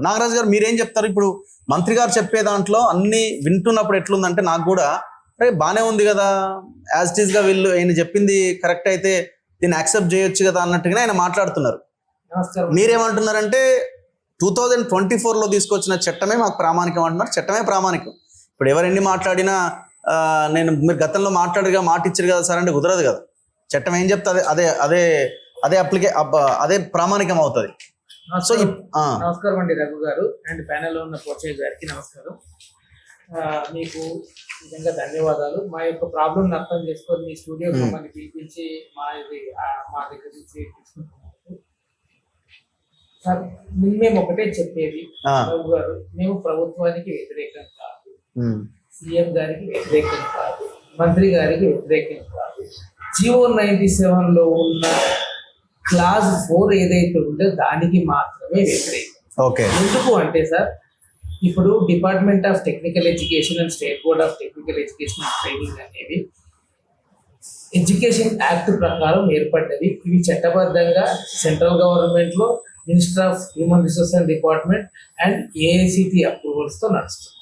నాగరాజు గారు మీరేం చెప్తారు? ఇప్పుడు మంత్రి గారు చెప్పే దాంట్లో అన్ని వింటున్నప్పుడు ఎట్లుందంటే నాకు కూడా అరే బానే ఉంది కదా, యాజ్ ఇట్ ఈస్ గా వీళ్ళు ఆయన చెప్పింది కరెక్ట్ అయితే దీన్ని యాక్సెప్ట్ చేయొచ్చు కదా అన్నట్టుగానే ఆయన మాట్లాడుతున్నారు. మీరేమంటున్నారంటే 2024లో తీసుకొచ్చిన చట్టమే మాకు ప్రామాణికం అంటున్నారు. చట్టమే ప్రామాణికం. ఇప్పుడు ఎవరెన్ని మాట్లాడినా నేను మీరు గతంలో మాట్లాడిగా మాట ఇచ్చారు కదా సార్ అంటే కుదరదు కదా. చట్టం ఏం చెప్తే అదే అదే అదే అదే ప్రామాణికం అవుతుంది. సో నమస్కారం అండి రఘు గారు అండ్ ప్యానెల్లో ఉన్న పోచయ్య గారికి నమస్కారం. మీకు నిజంగా ధన్యవాదాలు. మా యొక్క ప్రాబ్లం అర్థం చేసుకొని మీ స్టూడియో మమ్మల్ని పిలిపించి మా దగ్గర నుంచి తీసుకుంటున్నాము. సార్ మేము ఒకటే చెప్పేది రఘు గారు, మేము ప్రభుత్వానికి వ్యతిరేకం కాదు, సీఎం గారికి వ్యతిరేకం కాదు, మంత్రి గారికి వ్యతిరేకం కాదు. జియో 97లో ఉన్న క్లాస్ 4 ఏదైతే ఉందో దానికి మాత్రమే వ్యతిరేకం. ఎందుకు అంటే సార్, ఇప్పుడు department of technical education and state board of technical education and training అనేవి ఎడ్యుకేషన్ యాక్ట్ ప్రకారం ఏర్పడ్డది. ఇవి చట్టబద్ధంగా సెంట్రల్ గవర్నమెంట్ లో minister of human resource and department and AICTE approvals తో నడుస్తుంది.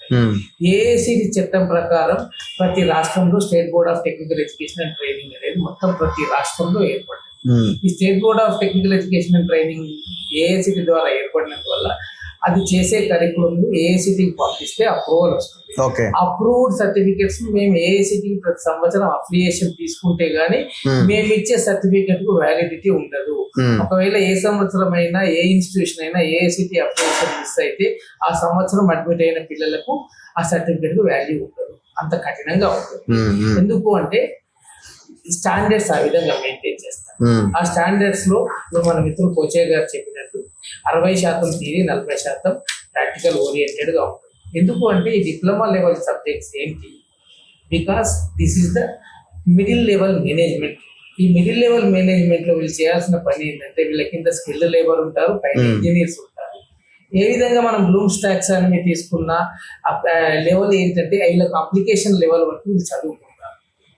ఏఐసిటి చట్టం ప్రకారం ప్రతి రాష్ట్రంలో state board of technical education and training అనేది మొత్తం ప్రతి రాష్ట్రంలో ఏర్పడింది. ఈ state board of technical education and training AICTE ద్వారా ఏర్పడినందువల్ల అది చేసే కరికులం ఏఐసిటికి పంపిస్తే అప్రూవల్ వస్తుంది. అప్రూవ్డ్ సర్టిఫికెట్స్ మేము ఏఐసిటికి ప్రతి సంవత్సరం అప్లికేషన్ తీసుకుంటే గానీ మేము ఇచ్చే సర్టిఫికెట్ కు వ్యాలిడిటీ ఉండదు. ఒకవేళ ఏ సంవత్సరం అయినా ఏ ఇన్స్టిట్యూషన్ అయినా ఏఐసిటి అప్లికేషన్ మిస్ అయితే ఆ సంవత్సరం అడ్మిట్ అయిన పిల్లలకు ఆ సర్టిఫికెట్ కు వాల్యూ ఉండదు. అంత కఠినంగా ఉంటుంది. ఎందుకు అంటే స్టాండర్డ్స్ ఆ విధంగా మెయింటైన్ చేస్తారు. ఆ స్టాండర్డ్స్ లో మన మిత్రులు పోచయ్య గారు చెప్పినట్టు 60% థియరీ 40% ప్రాక్టికల్ ఓరియంటెడ్ గా ఉంటుంది. ఎందుకు అంటే ఈ డిప్లొమా లెవెల్ సబ్జెక్ట్స్ ఏంటి? Because this is the middle level management. ఈ మిడిల్ లెవెల్ మేనేజ్మెంట్ లో వీళ్ళు చేయాల్సిన పని ఏంటంటే వీళ్ళ కింద స్కిల్డ్ లేబర్ ఉంటారు, పైన ఇంజనీర్స్ ఉంటారు. ఏ విధంగా మనం బ్లూమ్స్ టాక్సానమీ తీసుకున్న లెవెల్ ఏంటంటే వీళ్ళకి అప్లికేషన్ లెవెల్ వరకు వీళ్ళు చదువుకుంటారు.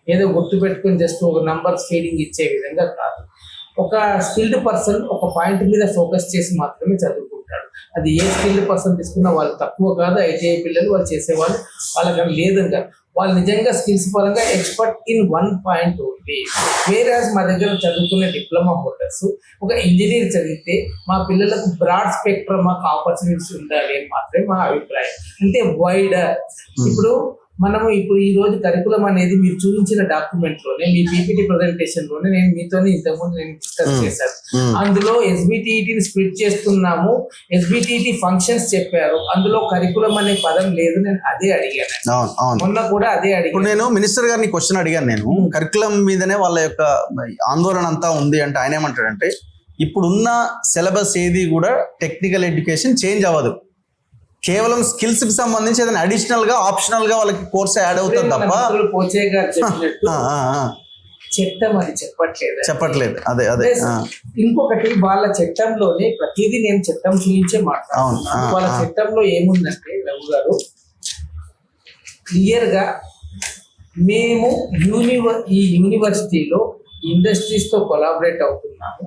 ఏదో గుర్తు పెట్టుకుని జస్ట్ ఒక నంబర్ ఫీడింగ్ ఇచ్చే విధంగా కాదు. ఒక స్కిల్డ్ పర్సన్ ఒక పాయింట్ మీద ఫోకస్ చేసి మాత్రమే చదువుకుంటాడు. అది ఏ స్కిల్డ్ పర్సన్ తీసుకున్నా వాళ్ళు తక్కువ కాదు. ఐటీఐ పిల్లలు వాళ్ళు చేసేవాళ్ళు వాళ్ళకన్నా లేదంగా వాళ్ళు నిజంగా స్కిల్స్ పరంగా ఎక్స్పర్ట్ ఇన్ 1 పాయింట్ ఉంది. వేరేస్ మా దగ్గర చదువుకునే డిప్లొమా హోల్డర్స్ ఒక ఇంజనీర్ చదివితే మా పిల్లలకు బ్రాడ్ స్పెక్ట్రమ్ ఆఫ్ ఆపర్చునిటీస్ ఉండాలి అని మాత్రమే మా అభిప్రాయం. అంటే వైడర్. ఇప్పుడు ఈ రోజు కరికులం అనేది మీరు చూపించిన డాక్యుమెంట్ లోనే మీ పీపీటీ ప్రెజెంటేషన్ లోనే నేను మీతో ఇంతకుముందు నేను డిస్కస్ చేశాను. అందులో ఎస్బిటిఈటిని స్ప్లిట్ చేస్తున్నాము, ఎస్బిటిఈటి ఫంక్షన్స్ చెప్పారు, అందులో కరికులం అనే పదం లేదు. నేను అదే అడిగాను, మొన్న కూడా అదే అడిగాను. నేను మినిస్టర్ గారిని క్వశ్చన్ అడిగాను. నేను కరికులం మీదనే వాళ్ళ యొక్క ఆందోళన అంతా ఉంది అంటే ఆయన ఏమంటాడంటే ఇప్పుడున్న సిలబస్ ఏది కూడా టెక్నికల్ ఎడ్యుకేషన్ చేంజ్ అవ్వదు. కేవలం స్కిల్స్ కి సంబంధించి ఏదైనా అడిషనల్ గా ఆప్షనల్ గా వాళ్ళకి కోర్స్ యాడ్ అవుతుంది తప్ప చట్టం అది చెప్పట్లేదు. అదే ఇంకొకటి వాళ్ళ చట్టంలోనే ప్రతిదీ నేను చట్టం చూపించే మాట్లాడుతున్నాను. వాళ్ళ చట్టంలో ఏముందంటే రఘు గారు క్లియర్ గా మేము ఈ యూనివర్సిటీలో ఇండస్ట్రీస్ తో కొలాబరేట్ అవుతున్నాము,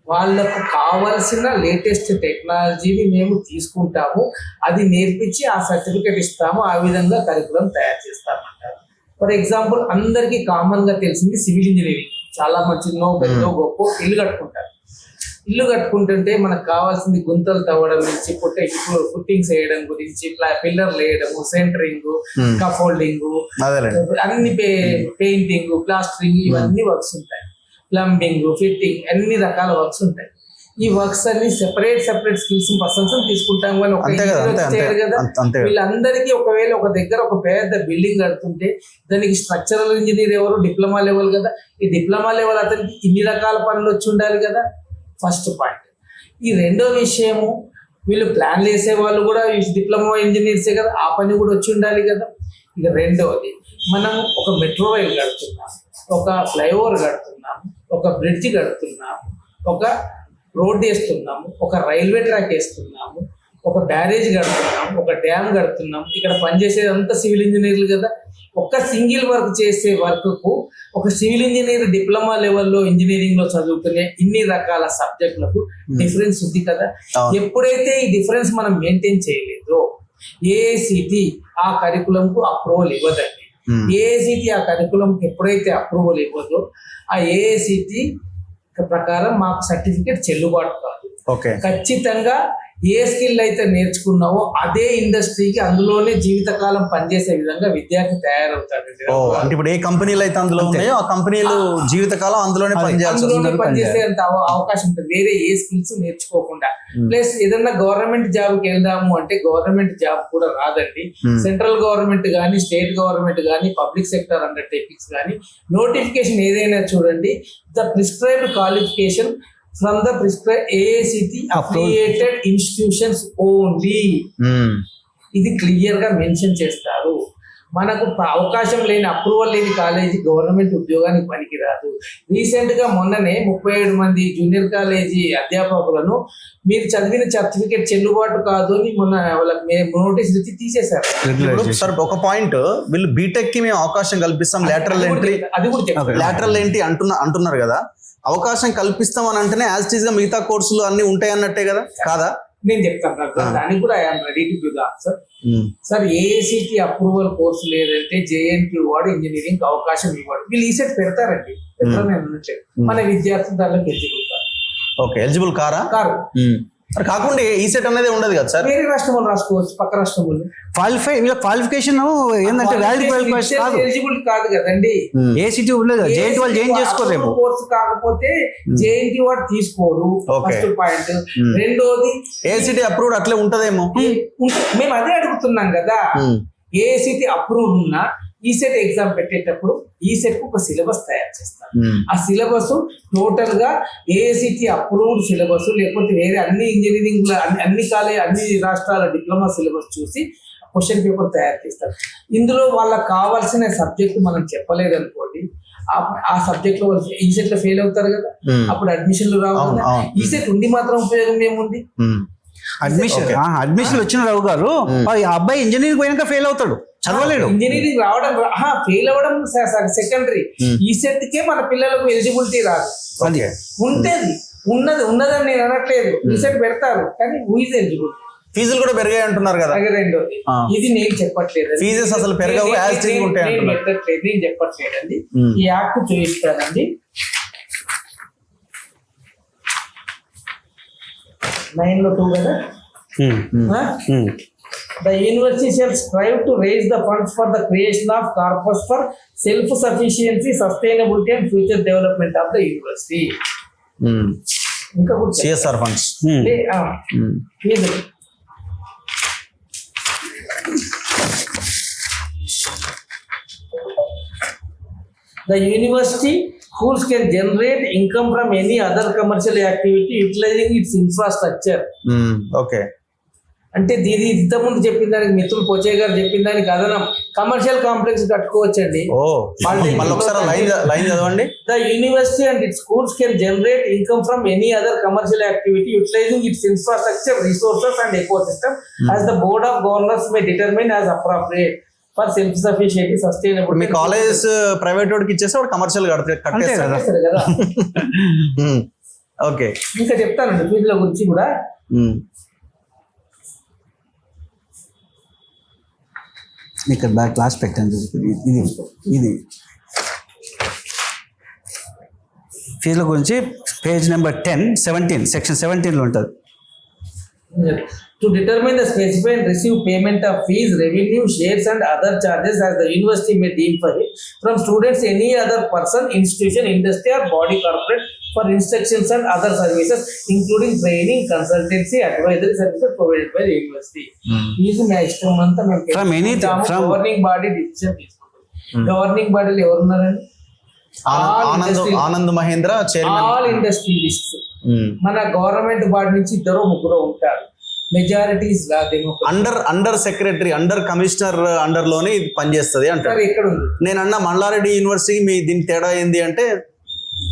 వాళ్ళకు కావాల్సిన లేటెస్ట్ టెక్నాలజీని మేము తీసుకుంటాము, అది నేర్పించి ఆ సర్టిఫికేట్ ఇస్తాము, ఆ విధంగా కరికులం తయారు చేస్తామంటారు. ఫర్ ఎగ్జాంపుల్ అందరికీ కామన్ గా తెలిసింది సివిల్ ఇంజనీరింగ్. చాలా మంచినో పెద్ద గొప్ప ఇల్లు కట్టుకుంటారు. ఇల్లు కట్టుకుంటుంటే మనకు కావాల్సింది గుంతలు తవ్వడం నుంచి ఫుట్టింగ్స్ వేయడం గురించి, పిల్లర్లు వేయడము, సెంటరింగ్, కఫోల్డింగ్, అన్ని పెయింటింగ్, ప్లాస్టరింగ్, ఇవన్నీ వర్క్స్ ఉంటాయి. ప్లంబింగ్, ఫిట్టింగ్, అన్ని రకాల వర్క్స్ ఉంటాయి. ఈ వర్క్స్ అన్ని సెపరేట్ స్కిల్స్ పర్సన్స్ తీసుకుంటాం. వీళ్ళందరికీ ఒకవేళ ఒక దగ్గర ఒక పెద్ద బిల్డింగ్ కడుతుంటే దానికి స్ట్రక్చరల్ ఇంజనీర్ ఎవరు? డిప్లొమా లెవెల్ కదా. ఈ డిప్లొమా లెవెల్ అతనికి ఇన్ని రకాల పనులు వచ్చి ఉండాలి కదా, ఫస్ట్ పాయింట్. ఈ రెండో విషయము, వీళ్ళు ప్లాన్లు వేసే వాళ్ళు కూడా డిప్లొమా ఇంజనీర్సే కదా, ఆ పని కూడా వచ్చి ఉండాలి కదా. ఇక రెండవది, మనం ఒక మెట్రో రైల్ కడుతున్నాం, ఒక ఫ్లైఓవర్ కడుతున్నాము, ఒక బ్రిడ్జ్ కడుతున్నాము, ఒక రోడ్ వేస్తున్నాము, ఒక రైల్వే ట్రాక్ వేస్తున్నాము, ఒక బ్యారేజ్ కడుతున్నాము, ఒక డ్యామ్ కడుతున్నాము. ఇక్కడ పనిచేసేదంతా సివిల్ ఇంజనీర్లు కదా. ఒక సింగిల్ వర్క్ చేసే వర్క్ కు ఒక సివిల్ ఇంజనీర్ డిప్లొమా లెవెల్లో ఇంజనీరింగ్ లో చదువుకునే ఇన్ని రకాల సబ్జెక్టులకు డిఫరెన్స్ ఉంది కదా. ఎప్పుడైతే ఈ డిఫరెన్స్ మనం మెయింటైన్ చేయలేదో ఏఐసిటి ఆ కరికులం కు అప్రూవల్ ఇవ్వదండి. ఏఐసిటి ఆ కరికులం కు ఎప్పుడైతే అప్రూవల్ ఇవ్వదో ఆ ఏఐసిటి ప్రకారం మాకు సర్టిఫికేట్ చెల్లుబాటు కాదు. ఖచ్చితంగా ఏ స్కిల్ అయితే నేర్చుకున్నావో అదే ఇండస్ట్రీకి అందులోనే జీవితకాలం పనిచేసే విధంగా విద్యార్థి తయారవుతాడు. అంటే ఇప్పుడు ఏ కంపెనీలు అయితే అందులో ఉన్నాయో ఆ కంపెనీలు జీవితకాలం అందులోనే పనిచేసే అవకాశం ఉంటుంది, వేరే ఏ స్కిల్స్ నేర్చుకోకుండా. ప్లస్ ఏదన్నా గవర్నమెంట్ జాబ్ కి వెళ్దాము అంటే గవర్నమెంట్ జాబ్ కూడా రాదండి. సెంట్రల్ గవర్నమెంట్ కానీ స్టేట్ గవర్నమెంట్ కానీ పబ్లిక్ సెక్టర్ అండర్టేకింగ్స్ కానీ నోటిఫికేషన్ ఏదైనా చూడండి, the prescribed qualification from the prescribed AICTE affiliated institutions only. ఇది క్లియర్ గా మెన్షన్ చేస్తారు. మనకు అవకాశం లేని అప్రూవల్ లేని కాలేజీ గవర్నమెంట్ ఉద్యోగానికి పనికిరాదు. రీసెంట్ గా మొన్ననే 37 మంది జూనియర్ కాలేజీ అధ్యాపకులను మీరు చదివిన సర్టిఫికేట్ చెల్లుబాటు కాదు అని మొన్న వాళ్ళకి నోటీస్ ఇచ్చి తీసేశారు. సార్ ఒక పాయింట్, వీళ్ళు బీటెక్ కి మేము అవకాశం కల్పిస్తాం, లాటరల్ ఎంట్రీ, అది కూడా లాటరల్ ఎంట్రీ అంటున్నారు కదా. అవకాశం కల్పిస్తాం అని అంటేనే యాజ్ ఇట్ ఈస్ గా మిగతా కోర్సులు అన్ని ఉంటాయి అన్నట్టే కదా, కాదా? నేను చెప్తాను దానికి కూడా I'm ready to give the answer. Sir AICTE approval course లేదంటే జేఎన్టీ వాడు ఇంజనీరింగ్ అవకాశం ఇవ్వడు. వీళ్ళు ఈసెట్ పెడతారండి, మన విద్యార్థులు దాంట్లోకి ఎలిజిబుల్ కాదు. ఓకే, ఎలిజిబుల్ కారా? కారు. కాకుండా ఈసెట్ అనేది ఉండదు కదా సార్, వేరే రాష్ట్రం వాళ్ళు రాసుకోవచ్చు, పక్క రాష్ట్రం వాళ్ళు. క్వాలిఫికేషన్ ఏంటంటే ఎలిజిబుల్ కాదు కదండి. ఏసీటీ ఉండదు, జేఎన్టీ వాళ్ళు జాయిన్ చేసుకోలేము. కోర్సు కాకపోతే జేఎన్టీ వాడు తీసుకోడు, ఫస్ట్ పాయింట్. రెండోది ఏసీటీ అప్రూవ్డ్ అట్లే ఉంటదేమో. మేము అదే అడుగుతున్నాం కదా. ఏసీటీ అప్రూవ్డ్ ఉన్నా ఈసెట్ ఎగ్జామ్ పెట్టేటప్పుడు ఈసెట్ కు ఒక సిలబస్ తయారు చేస్తారు. ఆ సిలబస్ టోటల్ గా ఏఐసిటి అప్రూవ్డ్ సిలబస్, లేకపోతే వేరే అన్ని ఇంజనీరింగ్ అన్ని రాష్ట్రాల డిప్లొమా సిలబస్ చూసి క్వశ్చన్ పేపర్ తయారు చేస్తారు. ఇందులో వాళ్ళకి కావాల్సిన సబ్జెక్ట్ మనం చెప్పలేదు అనుకోండి, ఆ సబ్జెక్ట్ లో వాళ్ళు ఈసెట్ లో ఫెయిల్ అవుతారు కదా, అప్పుడు అడ్మిషన్లు రావు కదా. ఈసెట్ ఉండి మాత్రం ఉపయోగం ఏముంది? అడ్మిషన్ వచ్చిన రావు గారు అబ్బాయి ఇంజనీరింగ్ పోయినాక ఫెయిల్ అవుతాడు, చదవలేడు. ఇంజనీరింగ్ రావడం ఫెయిల్ అవ్వడం సెకండరీ. ఈసెట్ కే మన పిల్లలకు ఎలిజిబిలిటీ రాదు. ఉన్నదని నేను అనట్లేదు, ఈసెట్ పెడతారు కానీ హూఇజ్ ఎలిజిబుల్. ఫీజులు కూడా పెరిగాయి అంటున్నారు కదా. రెండోది ఇది నేను చెప్పట్లేదు, ఫీజెస్ అసలు పెరగవు, నేను చెప్పట్లేదండి. ఈ యాక్ట్ చూపిస్తానండి. 9(2) కదా. The university shall strive to raise the funds for the creation of corpus for self-sufficiency, sustainability and future development of the university. ఇంకా CSR funds. The university schools can generate income from any other commercial activity utilizing its infrastructure. Okay. అంటే దీని ఇంతకుముందు చెప్పిన దానికి మిత్రులు పోచయ్య గారు చెప్పిన దానికి అదనం కమర్షియల్ కాంప్లెక్స్ కట్టుకోవచ్చండి. The university and its schools can generate income from any other commercial activity utilising its infrastructure, resources and ecosystem as the board of governors may determine as appropriate for self sufficient sustainable. మీ colleges private వాడికి ఇచ్చేసి వాడు commercial కట్టేస్తారు కదా. Okay, ఇంకా చెప్తానండి ఫీజుల గురించి కూడా. ఇక్కడ బ్యాక్ క్లాస్ పెట్టండి. ఇది ఫీజుల గురించి పేజ్ నెంబర్ 17 సెక్షన్ 17లో ఉంటుంది. To determine the specified and receive payment of fees, revenue, shares and other charges as the university may deem for it from students, any other person, institution, industry or body corporate for instructions and other services including training, consultancy, advisory services provided by the university. Fees my ఇష్టం అంతా మేము governing body decision తీసుకుంటాం. Governing బాడీలో ఎవరున్నారండి? Anand Mahindra chairman. All industrialists మన government body నుంచి 2-3 ఉంటారు. Majorities under secretary, under commissioner under లోనే ఇది పనిచేస్తుంది అంటారు. ఎక్కడ ఉంది? నేను అన్న మండలారెడ్డి యూనివర్సిటీ మీ దీని తేడా ఏంది అంటే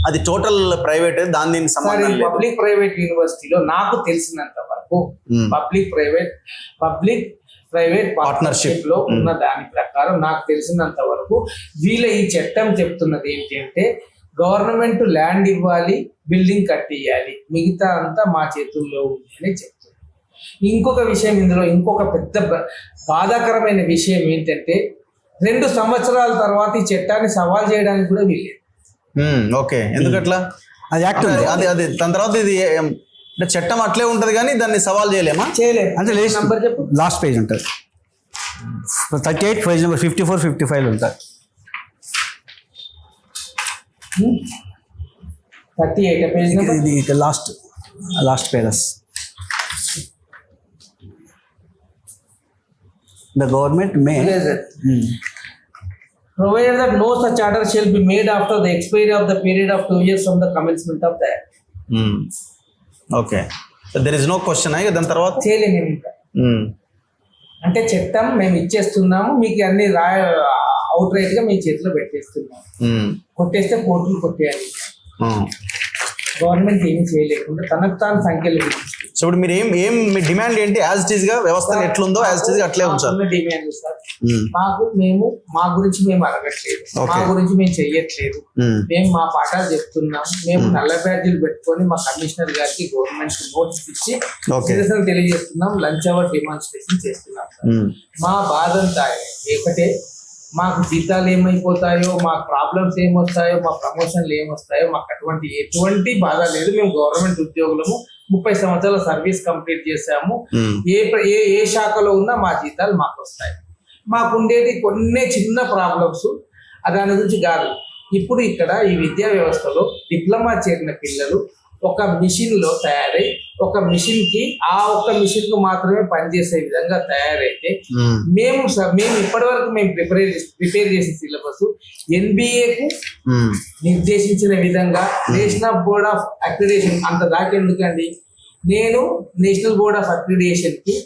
అది టోటల్ ప్రైవేట్, దాని దీనికి సంబంధం లేదు. పబ్లిక్ ప్రైవేట్ యూనివర్సిటీలో నాకు తెలిసినంత వరకు పబ్లిక్ ప్రైవేట్ Partnership. పార్ట్నర్షిప్ లో ఉన్న దాని ప్రకారం నాకు తెలిసినంత వరకు వీళ్ళ ఈ చట్టం చెప్తున్నది ఏంటి అంటే గవర్నమెంట్ ల్యాండ్ ఇవ్వాలి, బిల్డింగ్ కట్టియాలి, మిగతా అంతా మా చేతుల్లో ఉంది అని చెప్తుంది. ఇంకొక విషయం ఇందులో ఇంకొక పెద్ద బాధాకరమైన విషయం ఏంటంటే 2 సంవత్సరాల తర్వాత ఈ చట్టాన్ని సవాల్ చేయడానికి కూడా వీల్లేదు. ఓకే, ఎందుకట్లా? అది యాక్ట్ ఉంది. అది దాని తర్వాత ఇది అంటే చట్టం అట్లే ఉంటది కానీ దాన్ని సవాల్ చేయలేమా? చేయలేదు అంటే నంబర్ చెప్పు. లాస్ట్ పేజ్ ఉంటుంది 38 పేజ్ నెంబర్ 54, 55 ఉంటుంది. 38 పేజ్ నెంబర్. ఇది last pages. The government may provided that no such order shall be made after the expiry of the period of 2 years from the commencement of the act. Okay, there is no question అయ్యి దాని తర్వాత చేయలేము మేము ఇంకా. అంటే చట్టం మేము ఇచ్చేస్తున్నాము, మీకు అన్ని అవుట్ రైట్ గా మీ చేతిలో పెట్టేస్తున్నాము. కొట్టేస్తే కోర్టులు కొట్టేయాలి. గవర్నమెంట్ ఏమీ చేయలేకుండా తనకు తాను సంఖ్యలు విధిస్తుంది. సో ఇప్పుడు మీరు ఏం మీ డిమాండ్ ఏంటి? యాజ్ ఇట్ ఈస్ గా వ్యవస్థ ఎట్లుందో యాజ్ ఇట్ ఈస్ గా అట్లే ఉంచాలి. డిమాండ్ సార్, మా గురించి మేము అడగట్లేదు, మా గురించి మేము చెయ్యట్లేదు, మేము మా పాఠాలు చెప్తున్నాం. మేము నల్ల బ్యాడ్జీలు పెట్టుకొని మా కమిషనర్ గారికి గవర్నమెంట్ నోటీస్ ఇచ్చి నిరసన తెలియజేస్తున్నాం, లంచ్ అవర్ డెమాన్స్ట్రేషన్ చేస్తున్నాం. మా బాధ అంతా ఒకటే, మాకు జీతాలు ఏమైపోతాయో, మాకు ప్రాబ్లమ్స్ ఏమొస్తాయో, మా ప్రమోషన్లు ఏమొస్తాయో మాకు ఎటువంటి బాధ లేదు. మేము గవర్నమెంట్ ఉద్యోగులము, 30 సంవత్సరాల సర్వీస్ కంప్లీట్ చేసాము. ఏ శాఖలో ఉన్నా మా జీతాలు మాకు వస్తాయి. మాకు ఉండేది కొన్ని చిన్న ప్రాబ్లమ్స్, దాని గురించి కాదు. ఇప్పుడు ఇక్కడ ఈ విద్యా వ్యవస్థలో డిప్లొమా చేరిన పిల్లలు ఒక మిషన్ లో తయారై ఒక మిషన్ కి ఒక్క మిషన్ కు మాత్రమే పనిచేసే విధంగా తయారైతే మేము ఇప్పటి వరకు మేము ప్రిపేర్ చేసే సిలబస్ ఎన్బిఏకు నిర్దేశించిన విధంగా నేషనల్ బోర్డ్ ఆఫ్ అక్రిడేషన్ అంత దాకెందుకండి, నేను నేషనల్ బోర్డ్ ఆఫ్ అక్రిడేషన్ కి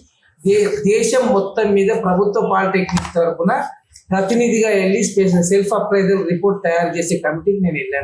దేశం మొత్తం మీద ప్రభుత్వ పాలిటెక్నిక్ తరఫున ప్రతినిధిగా వెళ్ళి సెల్ఫ్ అప్రైజల్ రిపోర్ట్ తయారు చేసే కమిటీకి నేను వెళ్ళాను.